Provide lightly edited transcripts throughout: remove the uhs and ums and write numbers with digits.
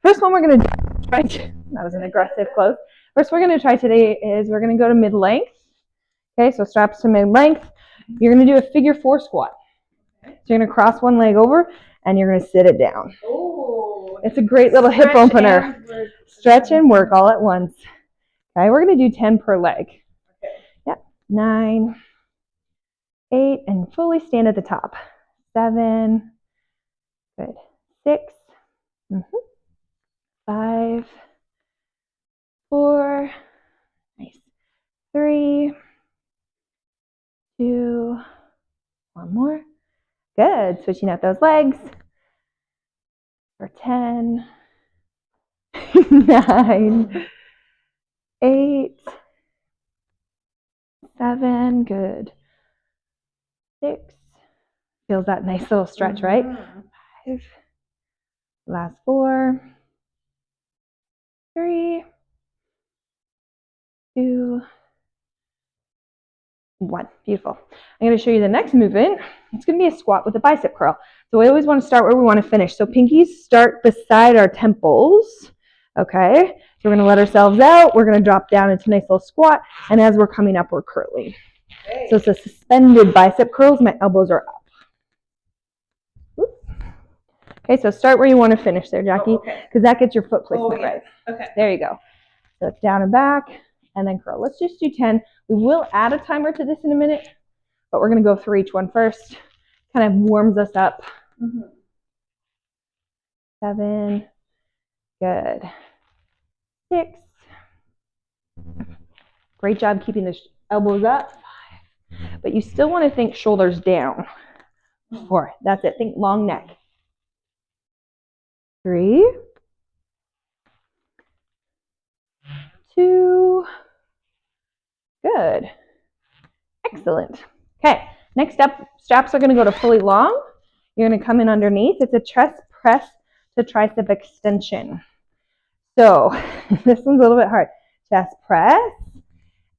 First one we're going to try, that was an aggressive close. First we're going to try today is we're going to go to mid-length. Okay, so straps to mid-length. You're going to do a figure 4 squat. So you're going to cross one leg over and you're going to sit it down. Oh, it's a great little hip opener. Stretch and work all at once. Okay, we're going to do 10 per leg. Okay. Yep. 9, 8, and fully stand at the top. 7, good. 6, 5, 4, nice. 3, 2, one more. Good. Switching out those legs. For 10, 9, 8, 7, good. 6, feels that nice little stretch, right? 5, last 4, 3, 2, 1. Beautiful. I'm going to show you the next movement. It's going to be a squat with a bicep curl. So we always want to start where we want to finish. So pinkies start beside our temples. Okay. So we're going to let ourselves out. We're going to drop down into a nice little squat. And as we're coming up, we're curling. Okay. So it's a suspended bicep curls. My elbows are up. Okay. So start where you want to finish there, Jackie. Because that gets your foot placement right. Okay. There you go. So it's down and back. And then curl. Let's just do 10. We will add a timer to this in a minute, but we're going to go through each one first. Kind of warms us up. 7, good. 6, great job keeping the elbows up. 5, but you still want to think shoulders down. 4, that's it. Think long neck. 3, 2, good. Excellent. Okay, next up, straps are going to go to fully long. You're going to come in underneath. It's a chest press to tricep extension. So this one's a little bit hard. Chest press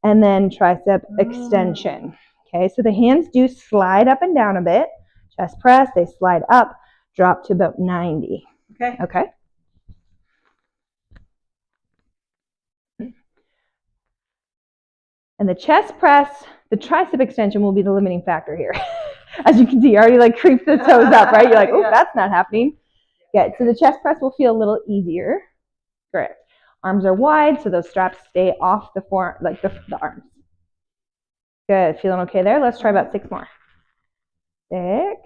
and then tricep extension. Okay, so the hands do slide up and down a bit. Chest press, they slide up, drop to about 90. Okay. And the chest press, the tricep extension will be the limiting factor here. As you can see, you already like creep the toes up, right? You're like, oh, that's not happening. Good. So the chest press will feel a little easier. Great. Arms are wide, so those straps stay off the arms. Good. Feeling okay there? Let's try about 6 more. 6.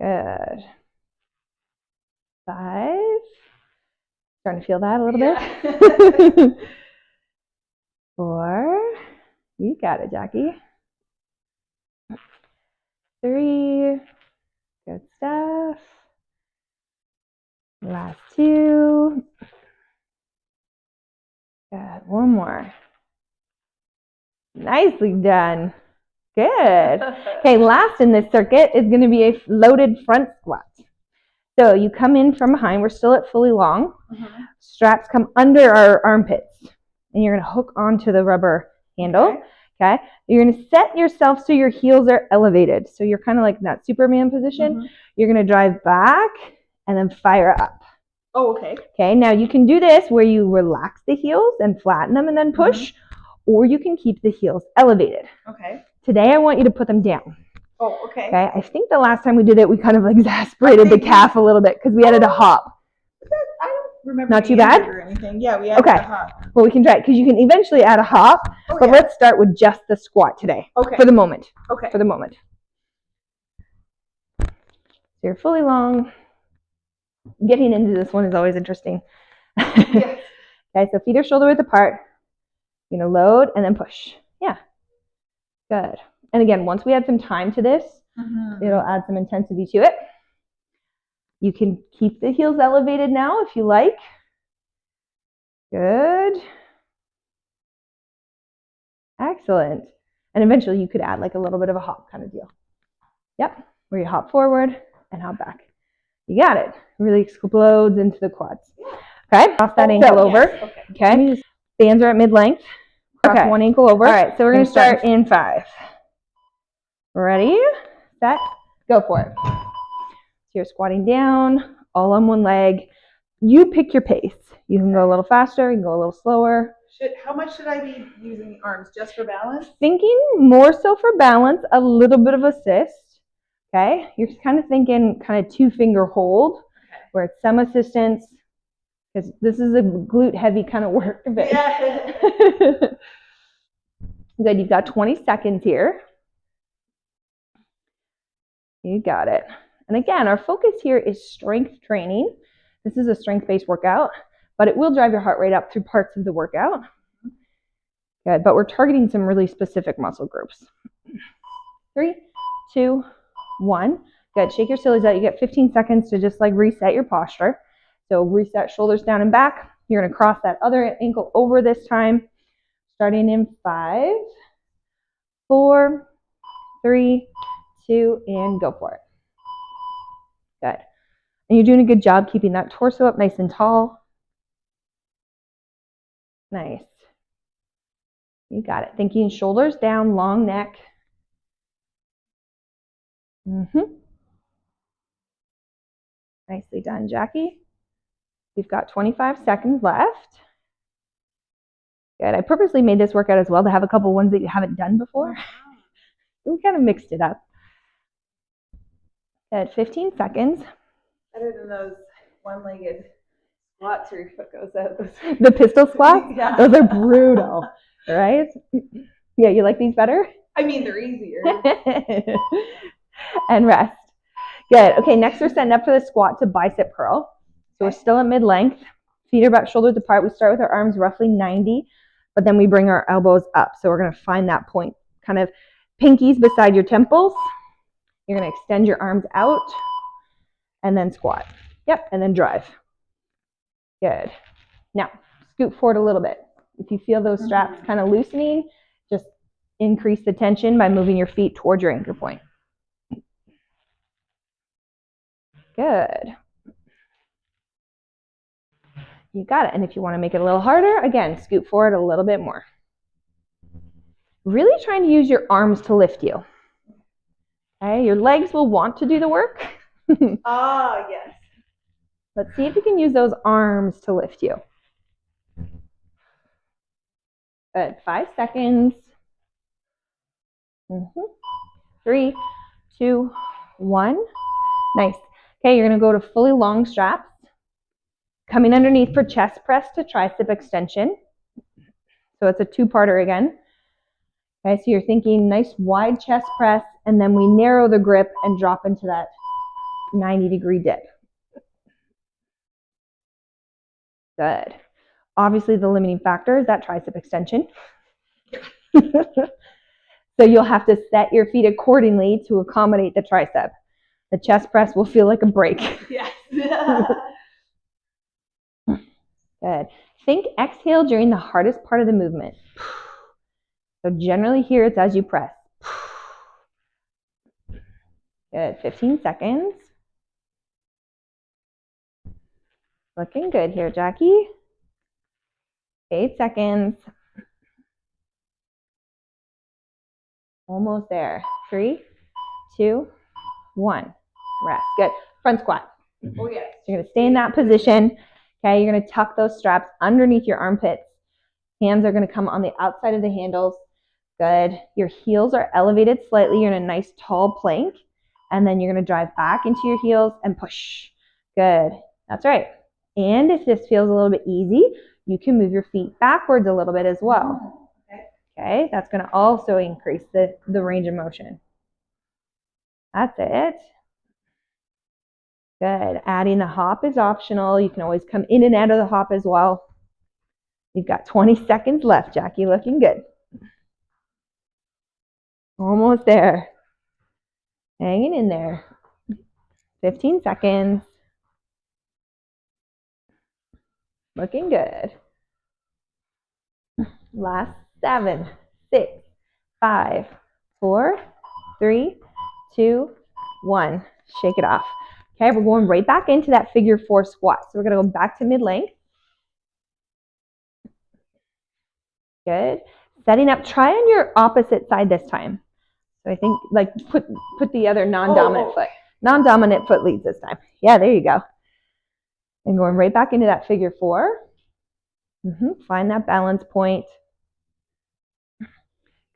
Good. 5. Starting to feel that a little bit. 4. You got it, Jackie. 3. Good stuff. Last 2. Good. 1 more. Nicely done. Good. Okay, last in this circuit is going to be a loaded front squat. So you come in from behind. We're still at fully long. Straps come under our armpits. And you're going to hook onto the rubber handle. Okay. You're going to set yourself so your heels are elevated. So you're kind of like in that Superman position. You're going to drive back and then fire up. Oh, okay. Okay. Now you can do this where you relax the heels and flatten them and then push, or you can keep the heels elevated. Okay. Today I want you to put them down. Oh, okay. Okay. I think the last time we did it, we kind of exasperated the calf a little bit because we added a hop. I don't remember. Not too bad? Or anything. Yeah, we added a hop. Well, we can try it because you can eventually add a hop, but let's start with just the squat today. Okay. For the moment. Okay. For the moment. So you're fully long. Getting into this one is always interesting. Yes. Okay, so feet are shoulder width apart. You're going to load and then push. Yeah. Good. And again, once we add some time to this, it'll add some intensity to it. You can keep the heels elevated now if you like. Good. Excellent. And eventually you could add like a little bit of a hop kind of deal. Yep. Where you hop forward and hop back. You got it. Really explodes into the quads. Okay. Cross that ankle over. Okay. Bands are at mid-length. Cross one ankle over. All right. So we're going to start in 5. Ready? Set. Go for it. So you're squatting down all on one leg. You pick your pace. You can go a little faster, you can go a little slower. How much should I be using the arms? Just for balance? Thinking more so for balance, a little bit of assist. Okay, you're kind of thinking kind of 2-finger hold, where it's some assistance, because this is a glute heavy kind of work. Yeah. Good, you've got 20 seconds here. You got it. And again, our focus here is strength training. This is a strength-based workout, but it will drive your heart rate up through parts of the workout. Good, but we're targeting some really specific muscle groups. 3, 2, 1. Good, shake your sillies out. You get 15 seconds to just like reset your posture. So reset shoulders down and back. You're gonna cross that other ankle over this time. Starting in 5, 4, 3, 2, and go for it. Good. And you're doing a good job keeping that torso up nice and tall. Nice. You got it. Thinking shoulders down, long neck. Nicely done, Jackie. You've got 25 seconds left. Good. I purposely made this workout as well to have a couple ones that you haven't done before. We kind of mixed it up. Good. 15 seconds. Better than those one-legged squats where your foot goes out. The pistol squats? Yeah. Those are brutal, right? Yeah, you like these better? I mean, they're easier. And rest. Good. Okay, next we're setting up for the squat to bicep curl. So we're still at mid-length. Feet are about shoulders apart. We start with our arms roughly 90, but then we bring our elbows up. So we're going to find that point, kind of pinkies beside your temples. You're going to extend your arms out and then squat. Yep, and then drive. Good. Now, scoot forward a little bit. If you feel those straps kind of loosening, just increase the tension by moving your feet towards your anchor point. Good. You got it. And if you want to make it a little harder, again, scoot forward a little bit more. Really trying to use your arms to lift you. Okay, your legs will want to do the work. Ah, yes. Let's see if you can use those arms to lift you. Good. 5 seconds. 3, 2, 1. Nice. Okay, you're going to go to fully long straps. Coming underneath for chest press to tricep extension. So it's a 2-parter again. Okay, so you're thinking nice wide chest press, and then we narrow the grip and drop into that 90-degree dip. Good. Obviously, the limiting factor is that tricep extension. So you'll have to set your feet accordingly to accommodate the tricep. The chest press will feel like a break. Yes. Good. Think exhale during the hardest part of the movement. So generally here it's as you press. Good. 15 seconds. Looking good here, Jackie. 8 seconds. Almost there. 3, 2, 1. Rest. Good. Front squat. Oh, yes. So you're going to stay in that position. Okay, you're going to tuck those straps underneath your armpits. Hands are going to come on the outside of the handles. Good. Your heels are elevated slightly. You're in a nice tall plank. And then you're going to drive back into your heels and push. Good. That's right. And if this feels a little bit easy, you can move your feet backwards a little bit as well. Okay, that's going to also increase the range of motion. That's it. Good. Adding the hop is optional. You can always come in and out of the hop as well. You've got 20 seconds left, Jackie. Looking good. Almost there. Hanging in there. 15 seconds. Looking good. Last 7, 6, 5, 4, 3, 2, 1. Shake it off. Okay, we're going right back into that figure 4 squat. So we're going to go back to mid-length. Good. Setting up, try on your opposite side this time. So I think like put the other non-dominant foot. Non-dominant foot leads this time. Yeah, there you go. And going right back into that figure 4. Find that balance point.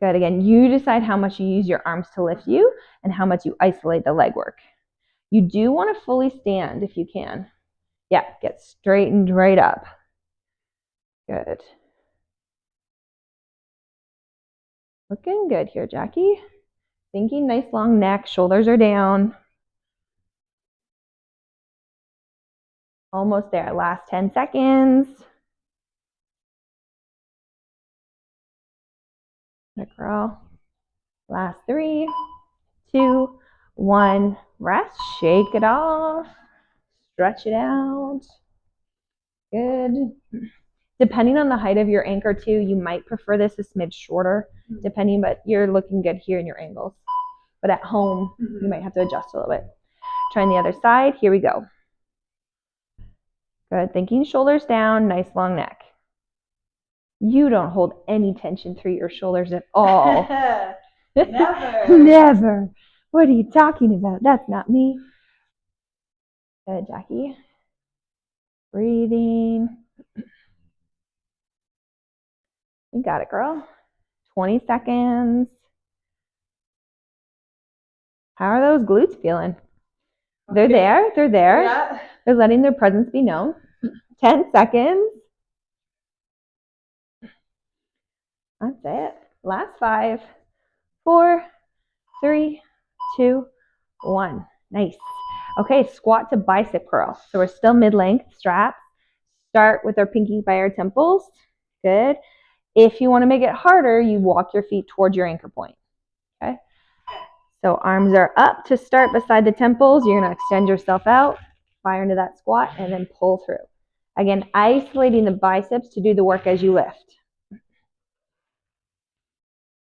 Good. Again, you decide how much you use your arms to lift you and how much you isolate the leg work. You do want to fully stand if you can. Yeah, get straightened right up. Good. Looking good here, Jackie. Thinking nice long neck, shoulders are down. Almost there. Last 10 seconds. Good girl. Last 3, 2, 1. Rest. Shake it off. Stretch it out. Good. Depending on the height of your anchor too, you might prefer this a smidge shorter, depending, but you're looking good here in your angles. But at home, you might have to adjust a little bit. Trying the other side. Here we go. Good. Thinking shoulders down, nice long neck. You don't hold any tension through your shoulders at all. Never. Never. What are you talking about? That's not me. Good, Jackie. Breathing. You got it, girl. 20 seconds. How are those glutes feeling? They're there. They're there. Yeah. They're letting their presence be known. 10 seconds. That's it. Last 5, 4, 3, 2, 1. Nice. Okay, squat to bicep curl. So we're still mid-length straps. Start with our pinkies by our temples. Good. If you want to make it harder, you walk your feet towards your anchor point. Okay. So arms are up to start beside the temples. You're going to extend yourself out, fire into that squat, and then pull through. Again, isolating the biceps to do the work as you lift.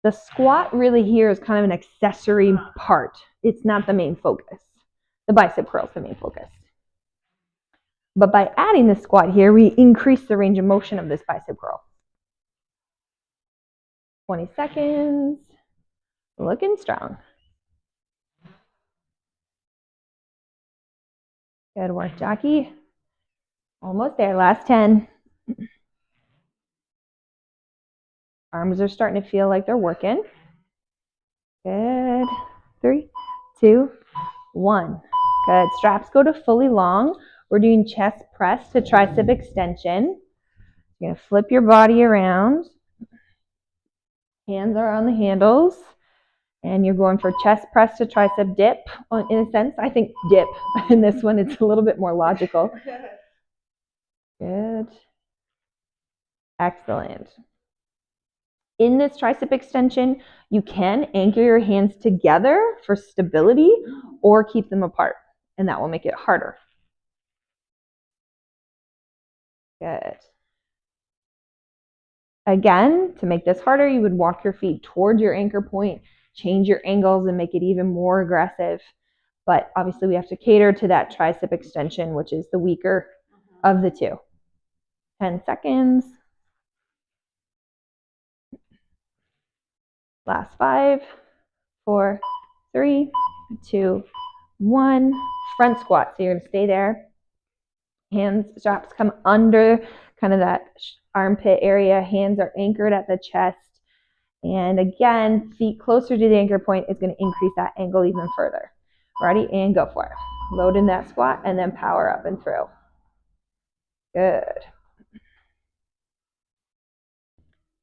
The squat really here is kind of an accessory part. It's not the main focus. The bicep curl is the main focus. But by adding the squat here, we increase the range of motion of this bicep curl. 20 seconds. Looking strong. Good work, Jackie. Almost there. Last 10. Arms are starting to feel like they're working. Good. 3, 2, 1. Good. Straps go to fully long. We're doing chest press to tricep extension. You're going to flip your body around. Hands are on the handles. And you're going for chest press to tricep dip. In a sense, I think dip. In this one, it's a little bit more logical. Good. Excellent. In this tricep extension, you can anchor your hands together for stability or keep them apart, and that will make it harder. Good. Again, to make this harder, you would walk your feet towards your anchor point, change your angles, and make it even more aggressive. But obviously, we have to cater to that tricep extension, which is the weaker of the two. 10 seconds. Last 5, 4, 3, 2, 1. Front squat. So you're going to stay there. Hands, straps come under kind of that armpit area. Hands are anchored at the chest. And again, feet closer to the anchor point is going to increase that angle even further. Ready? And go for it. Load in that squat and then power up and through. Good.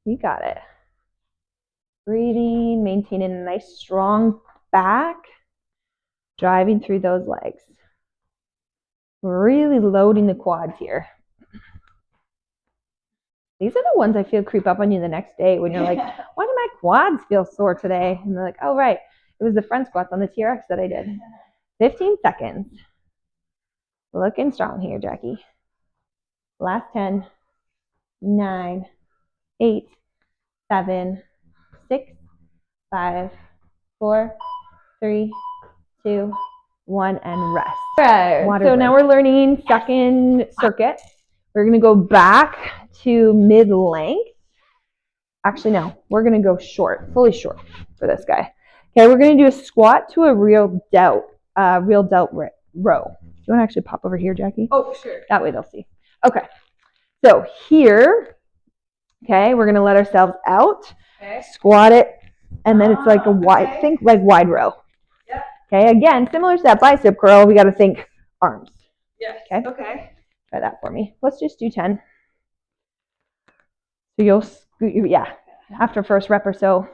You got it. Breathing, maintaining a nice strong back, driving through those legs. Really loading the quads here. These are the ones I feel creep up on you the next day when you're like, why do my quads feel sore today? And they're like, oh, right. It was the front squats on the TRX that I did. 15 seconds. Looking strong here, Jackie. Last 10, 9, 8, 7, 6, 5, 4, 3, 2, 1, and rest. Right. So now we're learning second circuit. We're going to go back to mid-length. Actually, no. We're going to go short, fully short for this guy. Okay, we're going to do a squat to a real delt row. you want to actually pop over here, Jackie? Oh, sure. That way they'll see. Okay. So here, okay, we're going to let ourselves out, squat it, and then it's like a wide, think like wide row. Yep. Okay, again, similar to that bicep curl, we got to think arms. Yes. Okay. Try that for me. Let's just do 10. So you'll, after first rep or so,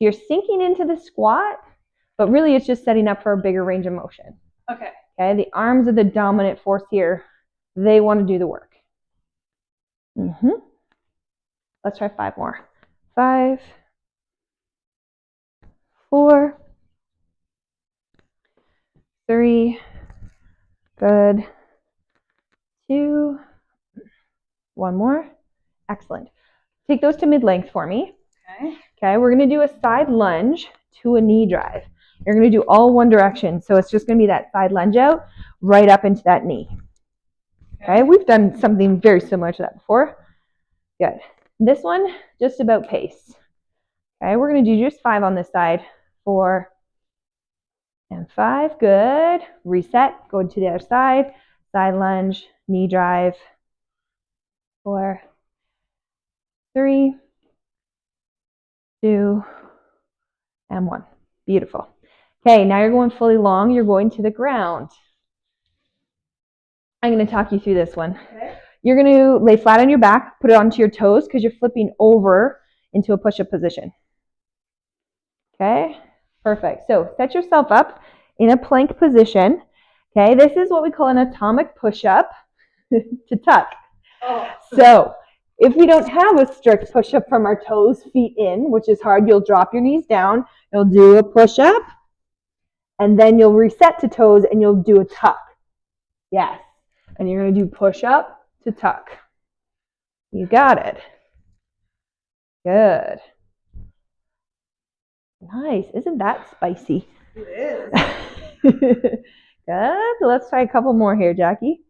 you're sinking into the squat, but really it's just setting up for a bigger range of motion. Okay. Okay, the arms are the dominant force here. They want to do the work. Let's try 5 more. 5, 4, 3, good, 2, 1 more. Excellent. Take those to mid-length for me. Okay, we're going to do a side lunge to a knee drive. You're going to do all one direction, so it's just going to be that side lunge out right up into that knee. Okay, we've done something very similar to that before. Good. This one, just about pace. Okay, we're going to do just 5 on this side. 4 and 5. Good. Reset. Go to the other side. Side lunge, knee drive. 4, 3, 2, and 1. Beautiful. Okay, now you're going fully long. You're going to the ground. I'm going to talk you through this one. Okay. You're going to lay flat on your back, put it onto your toes because you're flipping over into a push-up position. Okay, perfect. So set yourself up in a plank position. Okay, this is what we call an atomic push-up to tuck. Oh. So if we don't have a strict push-up from our toes, feet in, which is hard, you'll drop your knees down, you'll do a push-up, and then you'll reset to toes and you'll do a tuck. Yes. And you're going to do push-up to tuck. You got it. Good. Nice. Isn't that spicy? It is. Good. Let's try a couple more here, Jackie.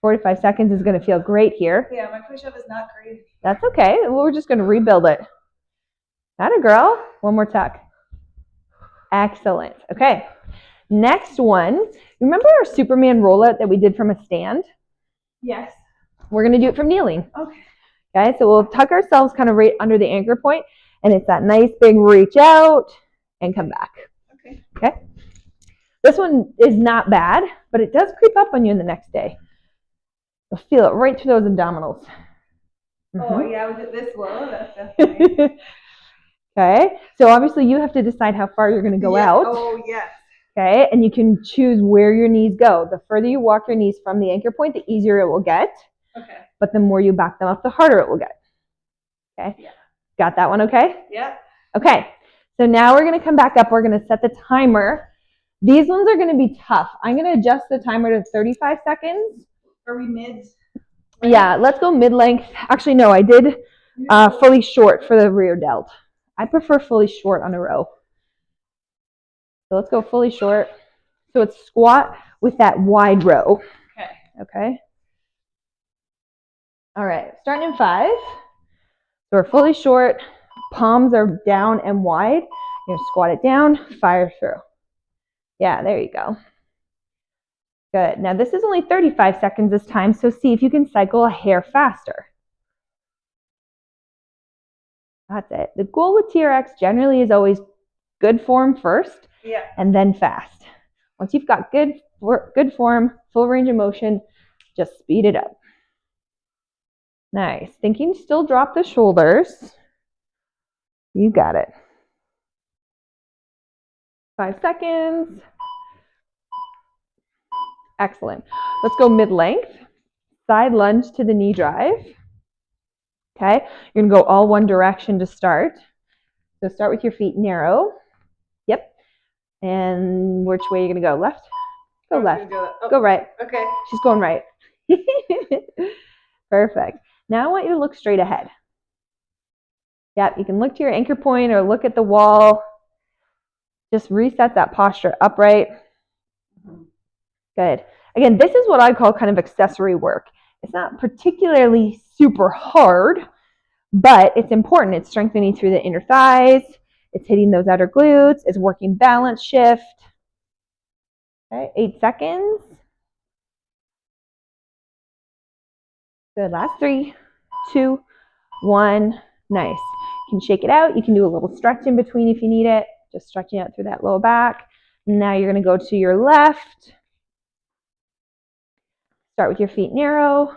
45 seconds is going to feel great here. Yeah, my push-up is not great. That's okay. We're just going to rebuild it. Atta girl. One more tuck. Excellent. Okay. Next one. Remember our Superman rollout that we did from a stand? Yes. We're going to do it from kneeling. Okay. Okay, so we'll tuck ourselves kind of right under the anchor point, and it's that nice big reach out and come back. Okay. Okay. This one is not bad, but it does creep up on you in the next day. You'll feel it right through those abdominals. Oh, yeah, with it this low, that's definitely. Okay, so obviously you have to decide how far you're going to go out. Oh, yes. Okay, and you can choose where your knees go. The further you walk your knees from the anchor point, the easier it will get. Okay. But the more you back them up, the harder it will get. Okay? Yeah. Got that one okay? Yeah. Okay, so now we're going to come back up. We're going to set the timer. These ones are going to be tough. I'm going to adjust the timer to 35 seconds. Are we mid? Yeah, let's go mid-length. Actually, no, I did fully short for the rear delt. I prefer fully short on a row. So let's go fully short. So it's squat with that wide row. Okay. Okay. All right, starting in 5. So we're fully short. Palms are down and wide. You're going to squat it down, fire through. Yeah, there you go. Good. Now this is only 35 seconds this time, so see if you can cycle a hair faster. That's it. The goal with TRX generally is always good form first, and then fast. Once you've got good form, full range of motion, just speed it up. Nice. Thinking still drop the shoulders. You got it. 5 seconds. Excellent. Let's go mid-length. Side lunge to the knee drive. Okay, you're going to go all one direction to start. So start with your feet narrow. Yep. And which way are you going to go? Left? Go left. Go right. Okay. She's going right. Perfect. Now I want you to look straight ahead. Yep, you can look to your anchor point or look at the wall. Just reset that posture upright. Good. Again, this is what I call kind of accessory work. It's not particularly super hard, but it's important. It's strengthening through the inner thighs. It's hitting those outer glutes. It's working balance shift. Okay, 8 seconds. Good. Last 3, 2, 1. Nice. You can shake it out. You can do a little stretch in between if you need it. Just stretching out through that low back. Now you're going to go to your left. Start with your feet narrow,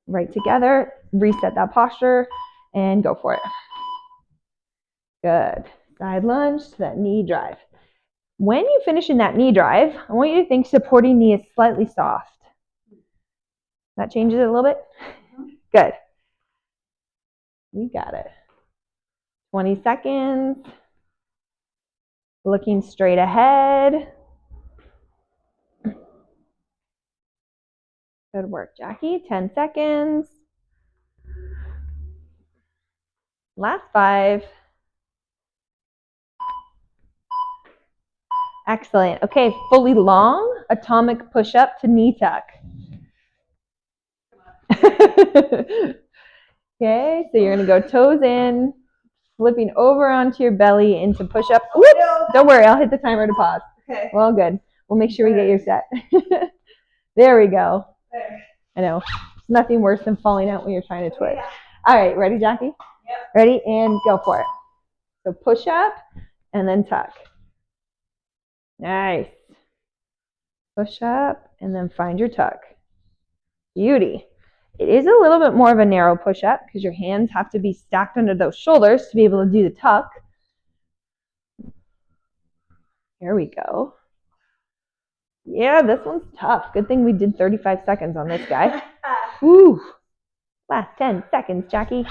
right together. Reset that posture and go for it. Good. Side lunge to that knee drive. When you finish in that knee drive, I want you to think supporting knee is slightly soft. That changes it a little bit? Good. You got it. 20 seconds. Looking straight ahead. Good work, Jackie. 10 seconds. Last 5. Excellent. Okay, fully long atomic push-up to knee tuck. Okay, so you're going to go toes in, flipping over onto your belly into push-up. Whoops! Don't worry, I'll hit the timer to pause. Okay. Well, good. We'll make sure we get your set. There we go. There. I know. It's nothing worse than falling out when you're trying to twist. Yeah. All right, ready, Jackie? Yep. Ready? And go for it. So push up and then tuck. Nice. Push up and then find your tuck. Beauty. It is a little bit more of a narrow push-up because your hands have to be stacked under those shoulders to be able to do the tuck. Here we go. Yeah, this one's tough. Good thing we did 35 seconds on this guy. Woo! Last 10 seconds, Jackie.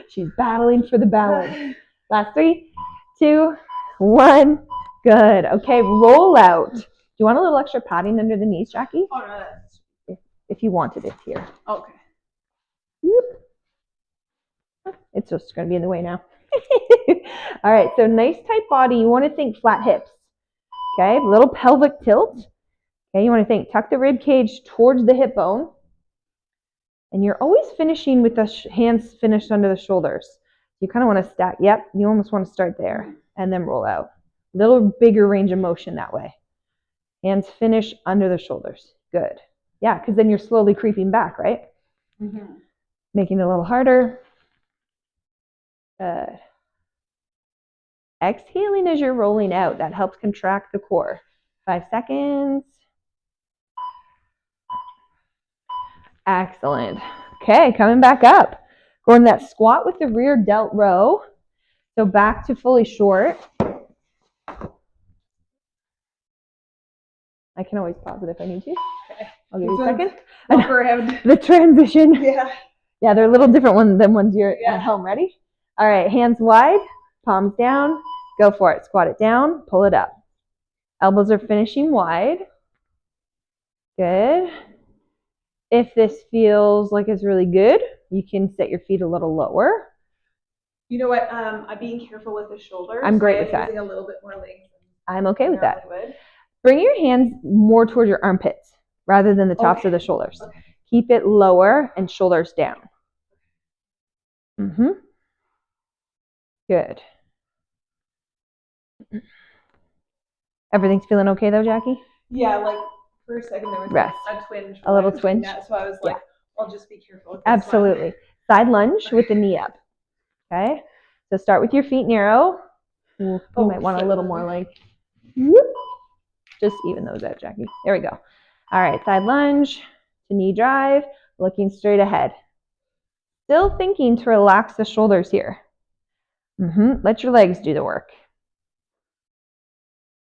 She's battling for the balance. Last 3, 2, 1. Good. Okay, roll out. Do you want a little extra padding under the knees, Jackie? Oh, no, that's... If you wanted it here. Okay. Whoop. It's just going to be in the way now. All right, so nice tight body. You want to think flat hips. Okay, little pelvic tilt. Okay, you want to think tuck the rib cage towards the hip bone. And you're always finishing with the hands finished under the shoulders. You kind of want to stack. Yep, you almost want to start there and then roll out. Little bigger range of motion that way. Hands finish under the shoulders. Good. Yeah, because then you're slowly creeping back, right? Mm-hmm. Making it a little harder. Good. Exhaling as you're rolling out. That helps contract the core. 5 seconds. Excellent. Okay, coming back up. Going that squat with the rear delt row. So back to fully short. I can always pause it if I need to. Okay. I'll give you a second. Around. The transition. Yeah. Yeah, they're a little different than ones you're Yeah. at home. Ready? All right, hands wide, palms down. Go for it. Squat it down, pull it up. Elbows are finishing wide. Good. If this feels like it's really good, you can set your feet a little lower. You know what? I'm being careful with the shoulders. I'm great with that. Using a little bit more length. I'm okay with that. Would. Bring your hands more towards your armpits rather than the tops of the shoulders. Okay. Keep it lower and shoulders down. Mm-hmm. Good. Everything's feeling okay though, Jackie? Yeah, like for a second there was Rest. a twinge. A little twinge. That, so I was like, I'll just be careful with this Absolutely. Side lunge with the knee up. Okay? So start with your feet narrow. Ooh, you might want a little more like, whoop. Just even those out, Jackie. There we go. All right, side lunge to knee drive, looking straight ahead. Still thinking to relax the shoulders here. Let your legs do the work.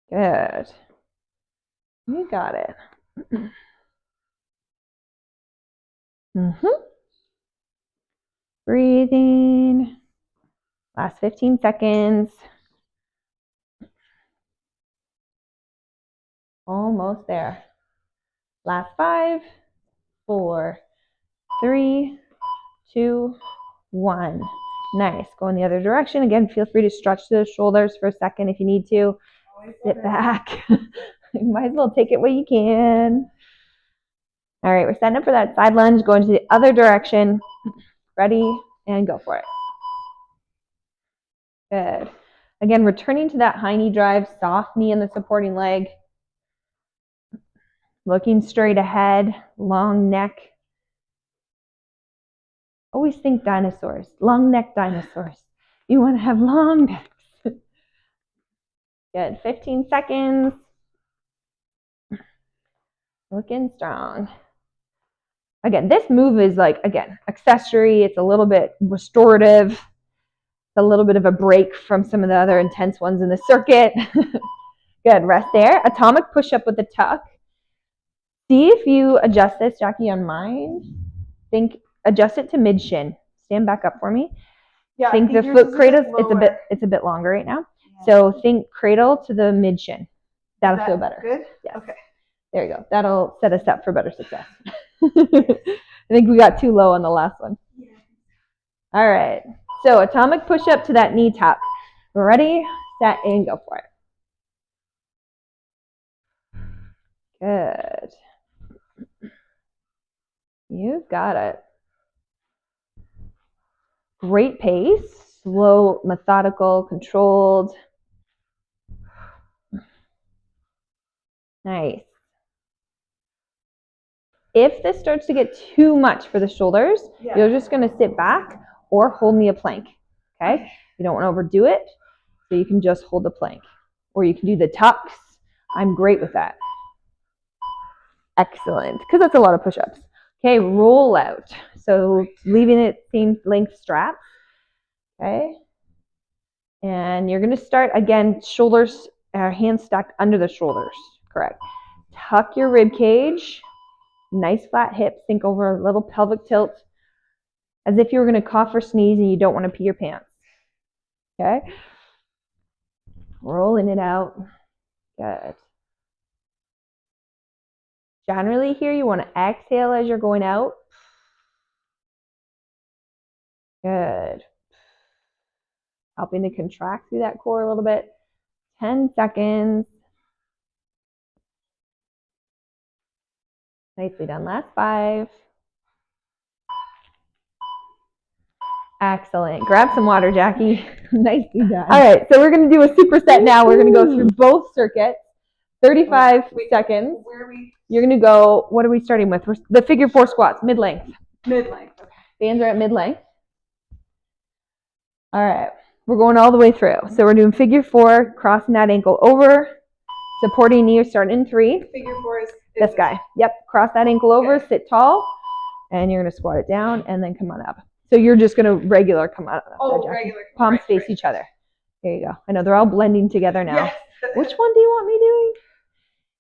Good. You got it. Breathing. Last 15 seconds. Almost there. Last 5, 4, 3, 2, 1. Nice. Go in the other direction. Again, feel free to stretch those shoulders for a second if you need to. Sit back. You might as well take it while you can. All right, we're setting up for that side lunge. Going to the other direction. Ready, and go for it. Good. Again, returning to that high knee drive, soft knee in the supporting leg. Looking straight ahead, long neck. Always think dinosaurs, long neck dinosaurs. You want to have long necks. Good. 15 seconds. Looking strong. Again, this move is like, again, accessory. It's a little bit restorative. It's a little bit of a break from some of the other intense ones in the circuit. Good. Rest there. Atomic push-up with a tuck. See if you adjust this, Jackie, on mine. Adjust it to mid shin. Stand back up for me. Yeah, think the foot cradle, it's a bit longer right now. Yeah. So think cradle to the mid shin. That'll feel better. Good? Yes. Okay. There you go. That'll set us up for better success. I think we got too low on the last one. Yeah. All right. So atomic push up to that knee tap. Ready, set, and go for it. Good. You've got it. Great pace, slow, methodical, controlled. Nice. If this starts to get too much for the shoulders, you're just going to sit back or hold me a plank. Okay? You don't want to overdo it, so you can just hold the plank. Or you can do the tucks. I'm great with that. Excellent, because that's a lot of push-ups. Okay, roll out. So leaving it same length straps. Okay? And you're going to start, again, shoulders, hands stacked under the shoulders. Correct. Tuck your rib cage. Nice flat hips. Think over a little pelvic tilt. As if you were going to cough or sneeze and you don't want to pee your pants. Okay? Rolling it out. Good. Generally here, you want to exhale as you're going out. Good. Helping to contract through that core a little bit. 10 seconds. Nicely done. Last 5. Excellent. Grab some water, Jackie. Nicely done. All right, so we're going to do a superset now. We're going to go through both circuits. 35 seconds. Where are we? You're going to go, what are we starting with? The figure 4 squats, mid-length. Mid-length, okay. Bands are at mid-length. All right, we're going all the way through. So we're doing figure 4, crossing that ankle over, supporting knee, starting in 3. Figure 4 is this guy. Yep, cross that ankle over, sit tall, and you're going to squat it down and then come on up. So you're just going to regular come out. Regular. Palms face each other. There you go. I know they're all blending together now. Yes. Which one do you want me doing?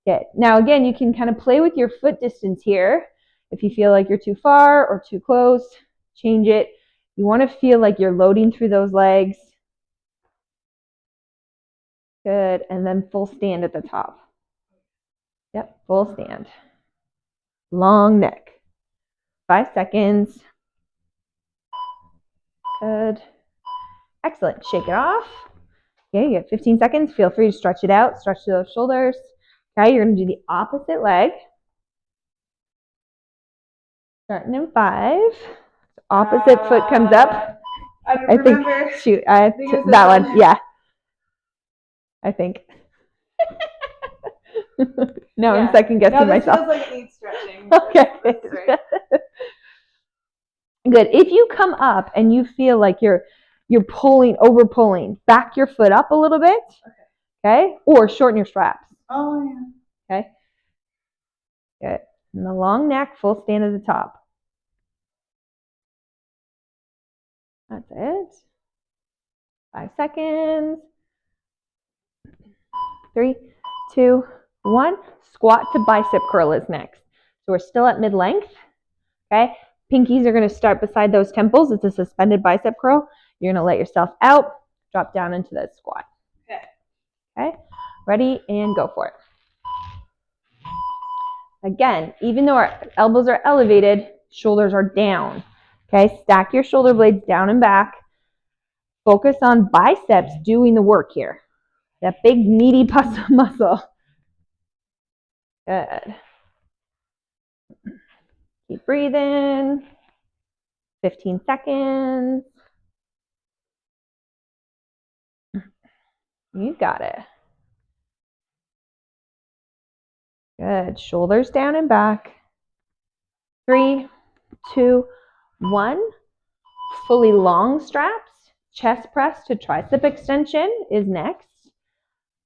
Okay. Now again, you can kind of play with your foot distance here. If you feel like you're too far or too close, change it. You want to feel like you're loading through those legs. Good. And then full stand at the top. Yep, full stand. Long neck. 5 seconds. Good. Excellent. Shake it off. Okay, you get 15 seconds. Feel free to stretch it out. Stretch those shoulders. Okay, you're going to do the opposite leg. Starting in 5. Opposite foot comes up. I remember. Think, shoot, that one. Yeah. I think. Now I'm second guessing myself. Feels like it needs stretching. Okay. Good. If you come up and you feel like you're pulling, over pulling, back your foot up a little bit. Okay. Or shorten your straps. Oh yeah. Okay. Good. And the long neck, full stand at the top. That's it. 5 seconds. 3, 2, 1. Squat to bicep curl is next. So we're still at mid-length. Okay. Pinkies are going to start beside those temples. It's a suspended bicep curl. You're going to let yourself out, drop down into that squat. Okay. Okay. Ready and go for it. Again, even though our elbows are elevated, shoulders are down. Okay. Stack your shoulder blades down and back. Focus on biceps doing the work here. That big meaty muscle. Good. Keep breathing. 15 seconds. You got it. Good. Shoulders down and back. 3, 2, 1. fully long straps. Chest press to tricep extension is next.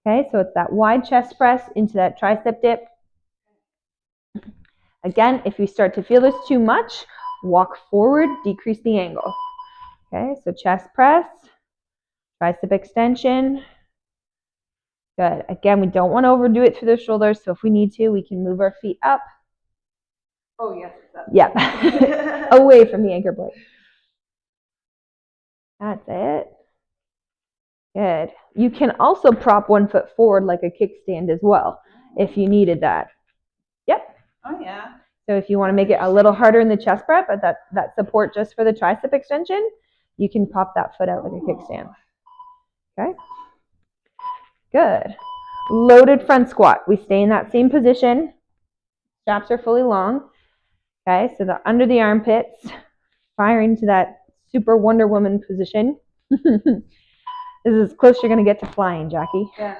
Okay, so it's that wide chest press into that tricep dip. Again, if you start to feel this too much, walk forward, decrease the angle. Okay, so chest press, tricep extension. Good. Again, we don't want to overdo it through the shoulders, so if we need to, we can move our feet up. Oh, yes. Yeah, away from the anchor point. That's it. Good. You can also prop one foot forward like a kickstand as well, if you needed that. Yep. Oh, yeah. So if you want to make it a little harder in the chest prep, but that support just for the tricep extension, you can pop that foot out like a kickstand. Okay. Good. Loaded front squat. We stay in that same position. Straps are fully long. Okay, so the under the armpits, firing to that super Wonder Woman position. This is as close you're going to get to flying, Jackie. Yeah.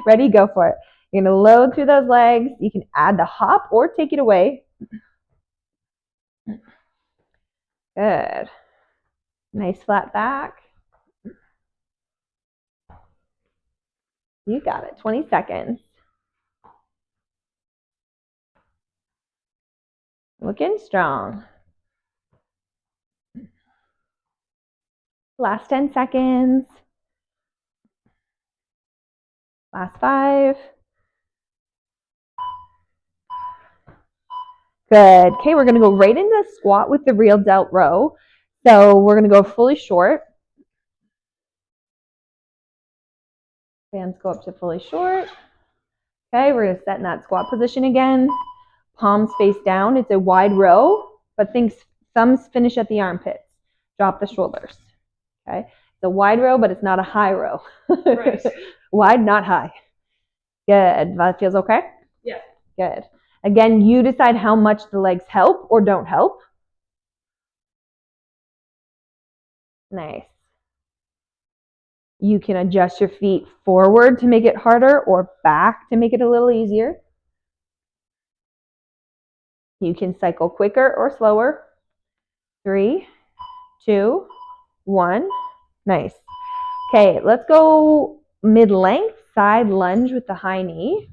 Ready? Go for it. You're going to load through those legs. You can add the hop or take it away. Good. Nice flat back. You got it. 20 seconds. Looking strong. Last 10 seconds. Last 5. Good. Okay, we're going to go right into the squat with the real delt row. So we're going to go fully short. Hands go up to fully short. Okay, we're going to set in that squat position again. Palms face down. It's a wide row, but thumbs finish at the armpits. Drop the shoulders. Okay, it's a wide row, but it's not a high row. Right. Wide, not high. Good. That feels okay? Yeah. Good. Again, you decide how much the legs help or don't help. Nice. You can adjust your feet forward to make it harder or back to make it a little easier. You can cycle quicker or slower. 3, 2, 1. Nice. Okay, let's go mid-length side lunge with the high knee.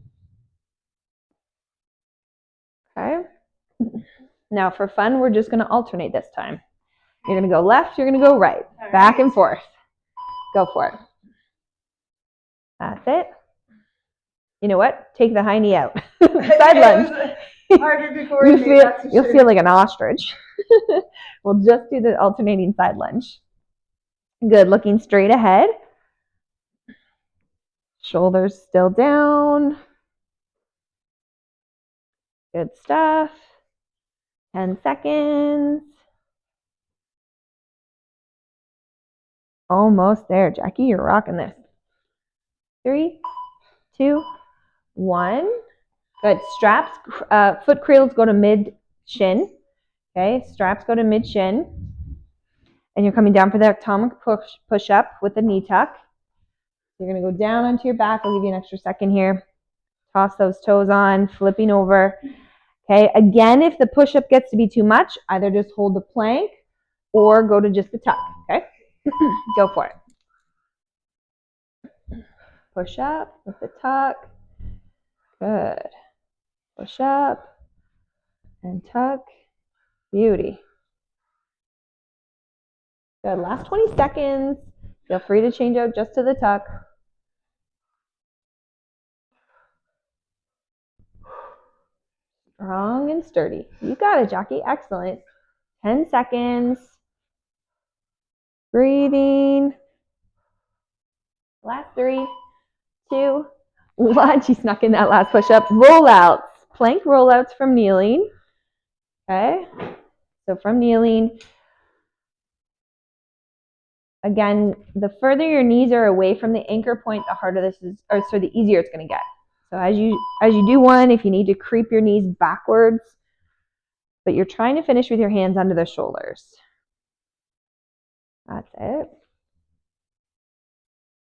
Okay. Now for fun, we're just going to alternate this time. You're going to go left, you're going to go right. Back and forth. Go for it. That's it. You know what? Take the high knee out. Side lunge. Harder to coordinate. You'll feel like an ostrich. We'll just do the alternating side lunge. Good. Looking straight ahead. Shoulders still down. Good stuff. 10 seconds. Almost there, Jackie. You're rocking this. 3, 2, 1. Good. Straps, foot cradles go to mid shin. Okay, straps go to mid shin. And you're coming down for the atomic push up with the knee tuck. You're going to go down onto your back. I'll give you an extra second here. Toss those toes on, flipping over. Okay, again, if the push up gets to be too much, either just hold the plank or go to just the tuck. Okay, go for it. Push up with the tuck. Good. Push up and tuck. Beauty. Good. Last 20 seconds. Feel free to change out just to the tuck. Strong and sturdy. You got it, Jackie. Excellent. 10 seconds. Breathing. Last 3, 2, 1. She snuck in that last push up. Rollouts. Plank rollouts from kneeling. Okay. So from kneeling. Again, the further your knees are away from the anchor point, the harder this is, or so the easier it's going to get. So as you do one, if you need to creep your knees backwards, but you're trying to finish with your hands under the shoulders. That's it.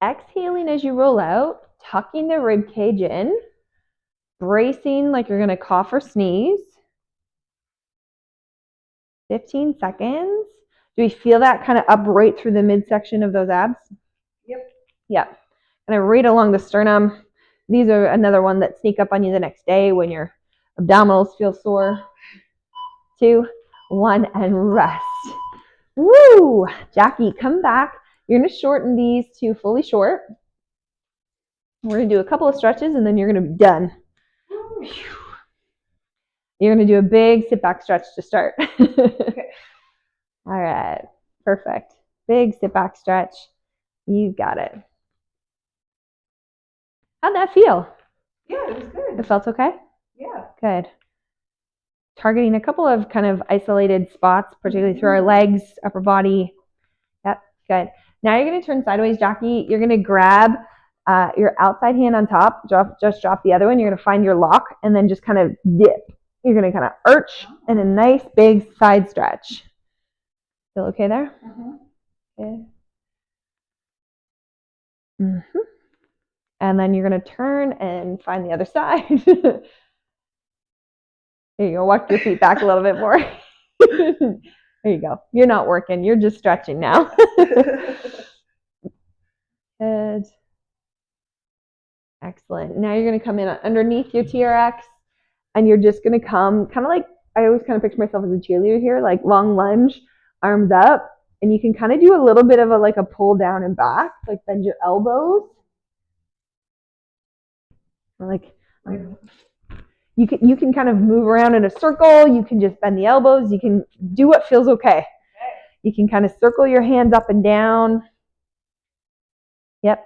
Exhaling as you roll out, tucking the rib cage in, bracing like you're going to cough or sneeze. 15 seconds. Do we feel that kind of up right through the midsection of those abs? Yep. Yep. And right along the sternum. These are another one that sneak up on you the next day when your abdominals feel sore. 2, 1, and rest. Woo! Jackie, come back. You're going to shorten these to fully short. We're going to do a couple of stretches, and then you're going to be done. You're going to do a big sit back stretch to start. Okay. All right. Perfect. Big sit back stretch. You got it. How'd that feel? Yeah, it was good. It felt okay? Yeah. Good. Targeting a couple of kind of isolated spots, particularly through our legs, upper body. Yep, good. Now you're going to turn sideways, Jackie. You're going to grab your outside hand on top, just drop the other one. You're going to find your lock and then just kind of dip. You're going to kind of arch and a nice big side stretch. Feel okay there? Good. And then you're going to turn and find the other side. There you go. Walk your feet back a little bit more. There you go. You're not working. You're just stretching now. Good. Excellent. Now you're going to come in underneath your TRX, and you're just going to come kind of like, I always kind of picture myself as a cheerleader here, like long lunge, arms up, and you can kind of do a little bit of a pull down and back, like bend your elbows. Like you can kind of move around in a circle. You can just bend the elbows. You can do what feels okay. You can kind of circle your hands up and down. Yep.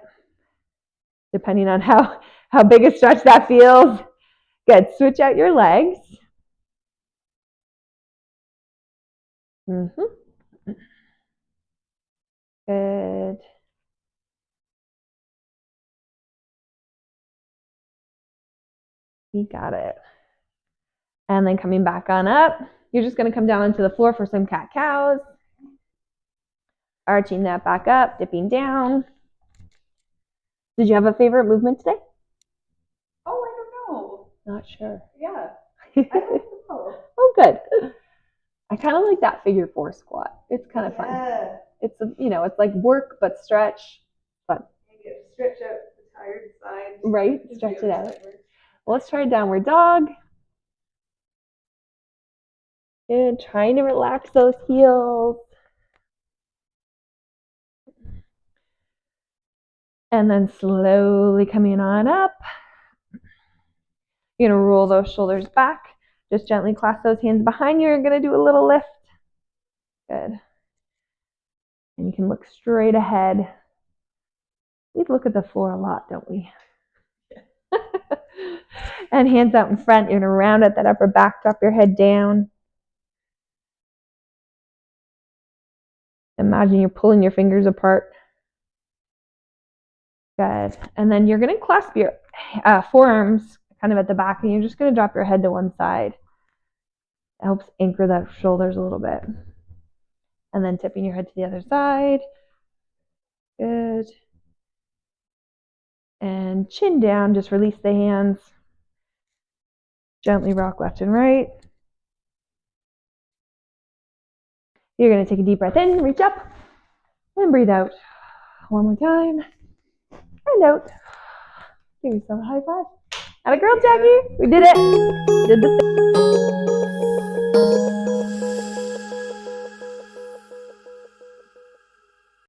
Depending on how big a stretch that feels. Good. Switch out your legs. Good. You got it. And then coming back on up, you're just going to come down onto the floor for some cat-cows. Arching that back up, dipping down. Did you have a favorite movement today? Oh, I don't know. Not sure. Yeah. I don't know. Oh, good. I kind of like that figure 4 squat. It's kind of fun. It's it's like work but stretch. Fun. Maybe stretch out the tired side. Right? Stretch it out. Well, let's try downward dog. Good. Trying to relax those heels. And then slowly coming on up. You're going to roll those shoulders back. Just gently clasp those hands behind you. You're going to do a little lift. Good. And you can look straight ahead. We look at the floor a lot, don't we? And hands out in front. You're going to round at that upper back, drop your head down. Imagine you're pulling your fingers apart. Good. And then you're going to clasp your forearms kind of at the back, and you're just going to drop your head to one side. It helps anchor the shoulders a little bit. And then tipping your head to the other side. Good. And chin down, just release the hands. Gently rock left and right. You're going to take a deep breath in, reach up, and breathe out. One more time. And out. Give yourself a high five. Atta girl, Jackie. We did it. Did the thing.